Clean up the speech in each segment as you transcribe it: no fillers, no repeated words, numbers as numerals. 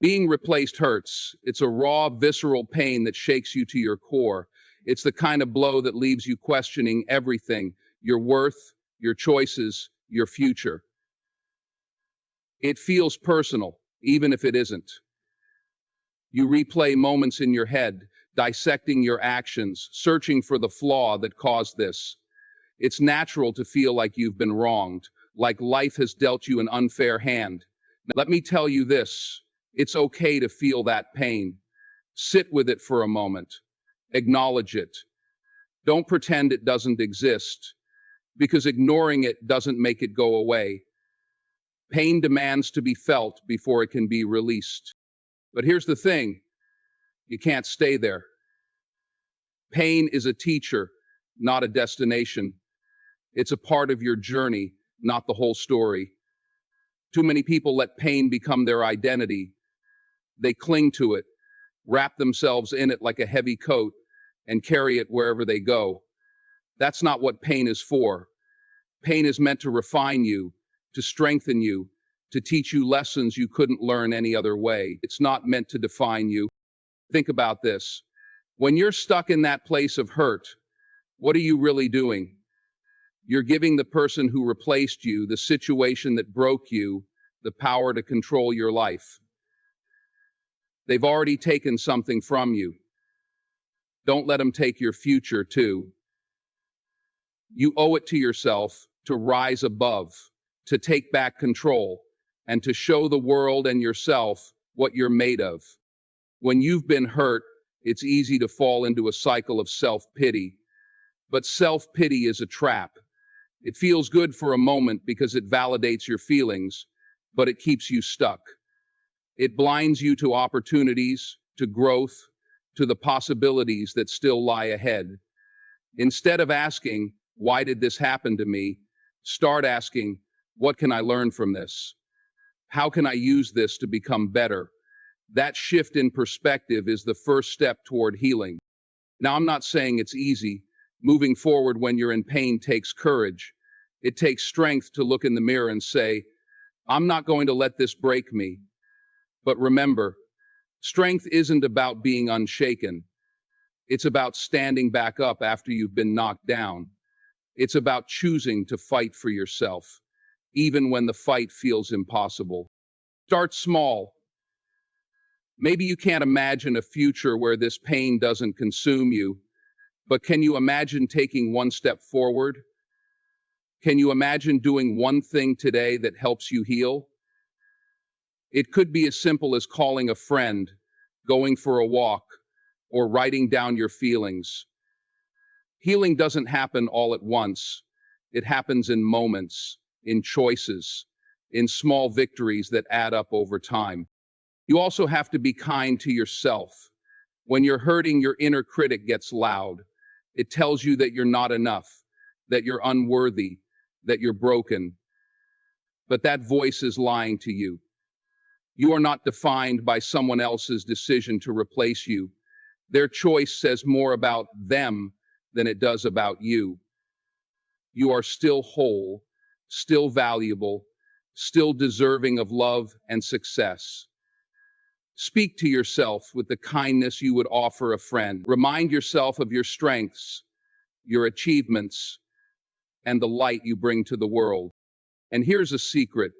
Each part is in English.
Being replaced hurts. It's a raw, visceral pain that shakes you to your core. It's the kind of blow that leaves you questioning everything, your worth, your choices, your future. It feels personal, even if it isn't. You replay moments in your head, dissecting your actions, searching for the flaw that caused this. It's natural to feel like you've been wronged, like life has dealt you an unfair hand. Now, let me tell you this, it's okay to feel that pain. Sit with it for a moment. Acknowledge it. Don't pretend it doesn't exist, because ignoring it doesn't make it go away. Pain demands to be felt before it can be released. But here's the thing, you can't stay there. Pain is a teacher, not a destination. It's a part of your journey, not the whole story. Too many people let pain become their identity. They cling to it, wrap themselves in it like a heavy coat, and carry it wherever they go. That's not what pain is for. Pain is meant to refine you, to strengthen you, to teach you lessons you couldn't learn any other way. It's not meant to define you. Think about this. When you're stuck in that place of hurt, what are you really doing? You're giving the person who replaced you, the situation that broke you, the power to control your life. They've already taken something from you. Don't let them take your future, too. You owe it to yourself to rise above, to take back control, and to show the world and yourself what you're made of. When you've been hurt, it's easy to fall into a cycle of self-pity. But self-pity is a trap. It feels good for a moment because it validates your feelings, but it keeps you stuck. It blinds you to opportunities, to growth, to the possibilities that still lie ahead. Instead of asking, why did this happen to me? Start asking, what can I learn from this? How can I use this to become better? That shift in perspective is the first step toward healing. Now, I'm not saying it's easy. Moving forward when you're in pain takes courage. It takes strength to look in the mirror and say, I'm not going to let this break me. But remember, strength isn't about being unshaken. It's about standing back up after you've been knocked down. It's about choosing to fight for yourself, even when the fight feels impossible. Start small. Maybe you can't imagine a future where this pain doesn't consume you, but can you imagine taking one step forward? Can you imagine doing one thing today that helps you heal? It could be as simple as calling a friend, going for a walk, or writing down your feelings. Healing doesn't happen all at once. It happens in moments, in choices, in small victories that add up over time. You also have to be kind to yourself. When you're hurting, your inner critic gets loud. It tells you that you're not enough, that you're unworthy, that you're broken. But that voice is lying to you. You are not defined by someone else's decision to replace you. Their choice says more about them than it does about you. You are still whole, still valuable, still deserving of love and success. Speak to yourself with the kindness you would offer a friend. Remind yourself of your strengths, your achievements, and the light you bring to the world. And here's a secret.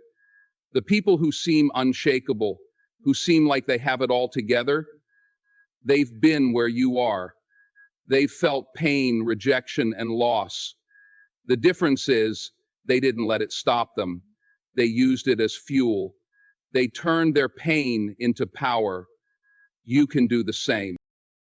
The people who seem unshakable, who seem like they have it all together, they've been where you are. They've felt pain, rejection, and loss. The difference is they didn't let it stop them. They used it as fuel. They turned their pain into power. You can do the same.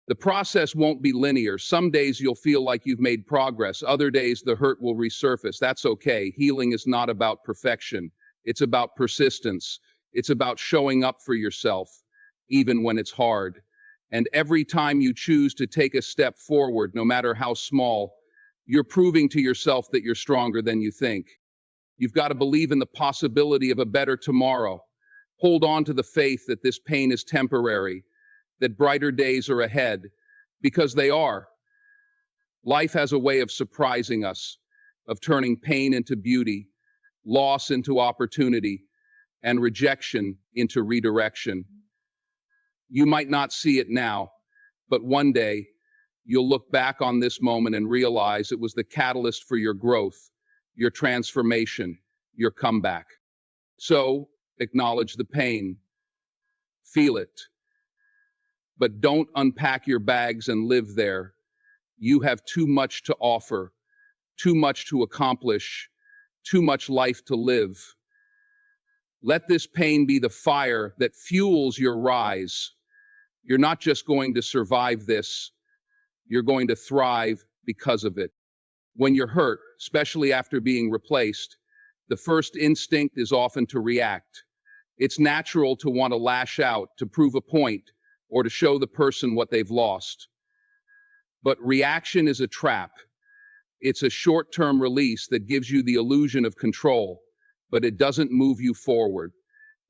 The process won't be linear. Some days you'll feel like you've made progress. Other days the hurt will resurface. That's okay. Healing is not about perfection. It's about persistence. It's about showing up for yourself, even when it's hard. And every time you choose to take a step forward, no matter how small, you're proving to yourself that you're stronger than you think. You've got to believe in the possibility of a better tomorrow. Hold on to the faith that this pain is temporary, that brighter days are ahead, because they are. Life has a way of surprising us, of turning pain into beauty, loss into opportunity, and rejection into redirection. You might not see it now, but one day you'll look back on this moment and realize it was the catalyst for your growth, your transformation, your comeback. So acknowledge the pain, feel it, but don't unpack your bags and live there. You have too much to offer, too much to accomplish, too much life to live. Let this pain be the fire that fuels your rise. You're not just going to survive this, you're going to thrive because of it. When you're hurt, especially after being replaced, the first instinct is often to react. It's natural to want to lash out, to prove a point, or to show the person what they've lost. But reaction is a trap. It's a short-term release that gives you the illusion of control, but it doesn't move you forward.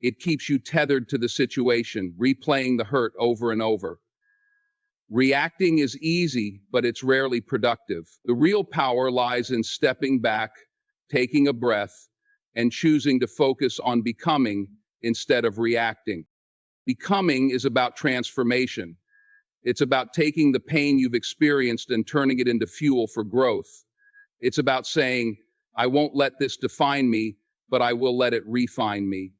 It keeps you tethered to the situation, replaying the hurt over and over. Reacting is easy, but it's rarely productive. The real power lies in stepping back, taking a breath, and choosing to focus on becoming instead of reacting. Becoming is about transformation. It's about taking the pain you've experienced and turning it into fuel for growth. It's about saying, I won't let this define me, but I will let it refine me.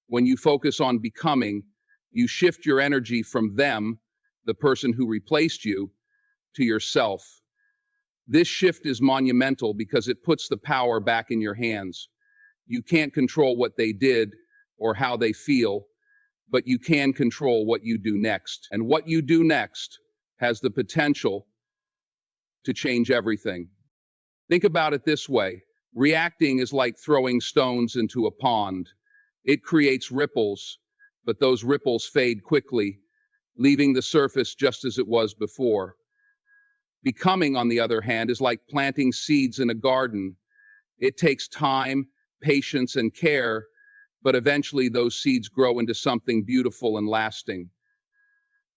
When you focus on becoming, you shift your energy from them, the person who replaced you, to yourself. This shift is monumental because it puts the power back in your hands. You can't control what they did or how they feel, but you can control what you do next. And what you do next has the potential to change everything. Think about it this way. Reacting is like throwing stones into a pond. It creates ripples, but those ripples fade quickly, leaving the surface just as it was before. Becoming, on the other hand, is like planting seeds in a garden. It takes time, patience, and care, but eventually those seeds grow into something beautiful and lasting.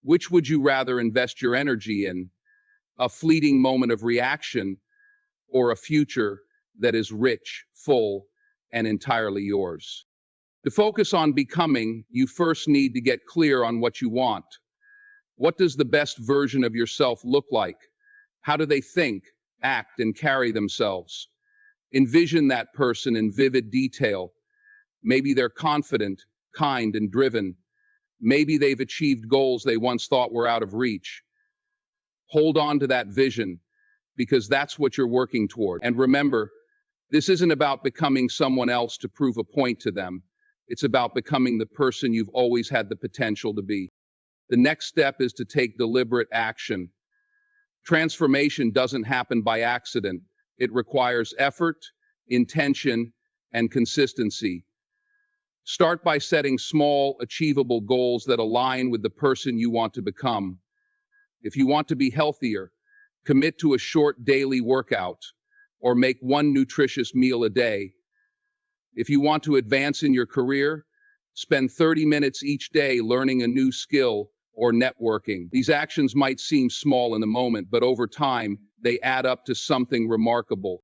Which would you rather invest your energy in? A fleeting moment of reaction, or a future that is rich, full, and entirely yours? To focus on becoming, you first need to get clear on what you want. What does the best version of yourself look like? How do they think, act, and carry themselves? Envision that person in vivid detail. Maybe they're confident, kind, and driven. Maybe they've achieved goals they once thought were out of reach. Hold on to that vision, because that's what you're working toward. And remember, this isn't about becoming someone else to prove a point to them. It's about becoming the person you've always had the potential to be. The next step is to take deliberate action. Transformation doesn't happen by accident. It requires effort, intention, and consistency. Start by setting small, achievable goals that align with the person you want to become. If you want to be healthier, commit to a short daily workout or make one nutritious meal a day. If you want to advance in your career, spend 30 minutes each day learning a new skill or networking. These actions might seem small in the moment, but over time, they add up to something remarkable.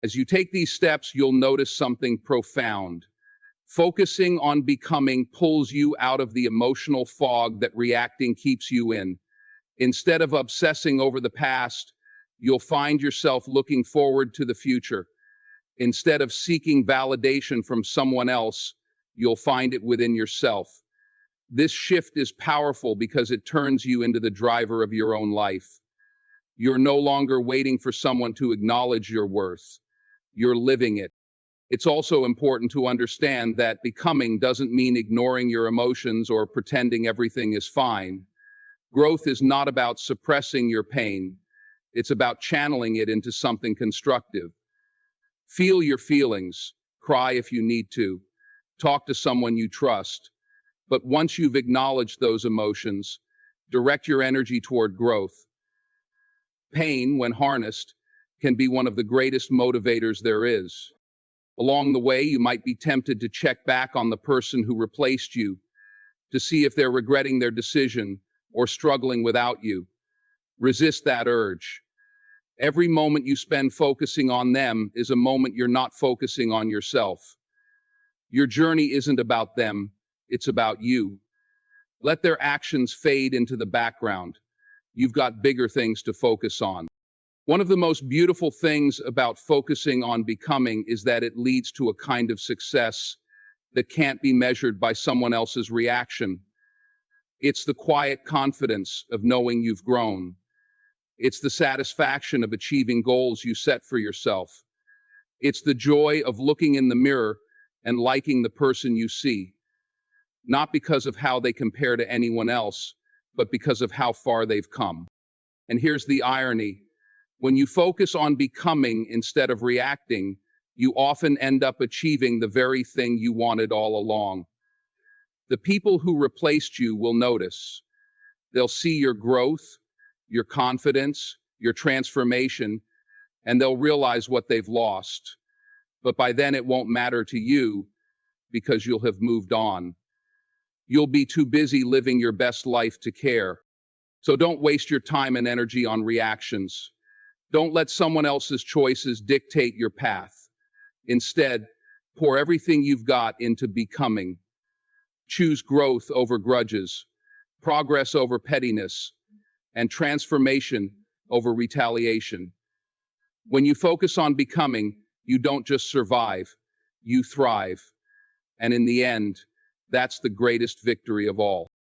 As you take these steps, you'll notice something profound. Focusing on becoming pulls you out of the emotional fog that reacting keeps you in. Instead of obsessing over the past, you'll find yourself looking forward to the future. Instead of seeking validation from someone else, you'll find it within yourself. This shift is powerful because it turns you into the driver of your own life. You're no longer waiting for someone to acknowledge your worth. You're living it. It's also important to understand that becoming doesn't mean ignoring your emotions or pretending everything is fine. Growth is not about suppressing your pain. It's about channeling it into something constructive. Feel your feelings, cry if you need to, talk to someone you trust. But once you've acknowledged those emotions, direct your energy toward growth. Pain, when harnessed, can be one of the greatest motivators there is. Along the way, you might be tempted to check back on the person who replaced you, to see if they're regretting their decision or struggling without you. Resist that urge. Every moment you spend focusing on them is a moment you're not focusing on yourself. Your journey isn't about them, it's about you. Let their actions fade into the background. You've got bigger things to focus on. One of the most beautiful things about focusing on becoming is that it leads to a kind of success that can't be measured by someone else's reaction. It's the quiet confidence of knowing you've grown. It's the satisfaction of achieving goals you set for yourself. It's the joy of looking in the mirror and liking the person you see, not because of how they compare to anyone else, but because of how far they've come. And here's the irony. When you focus on becoming instead of reacting, you often end up achieving the very thing you wanted all along. The people who replaced you will notice. They'll see your growth, your confidence, your transformation, and they'll realize what they've lost. But by then it won't matter to you because you'll have moved on. You'll be too busy living your best life to care. So don't waste your time and energy on reactions. Don't let someone else's choices dictate your path. Instead, pour everything you've got into becoming. Choose growth over grudges, progress over pettiness, and transformation over retaliation. When you focus on becoming, you don't just survive, you thrive. And in the end, that's the greatest victory of all.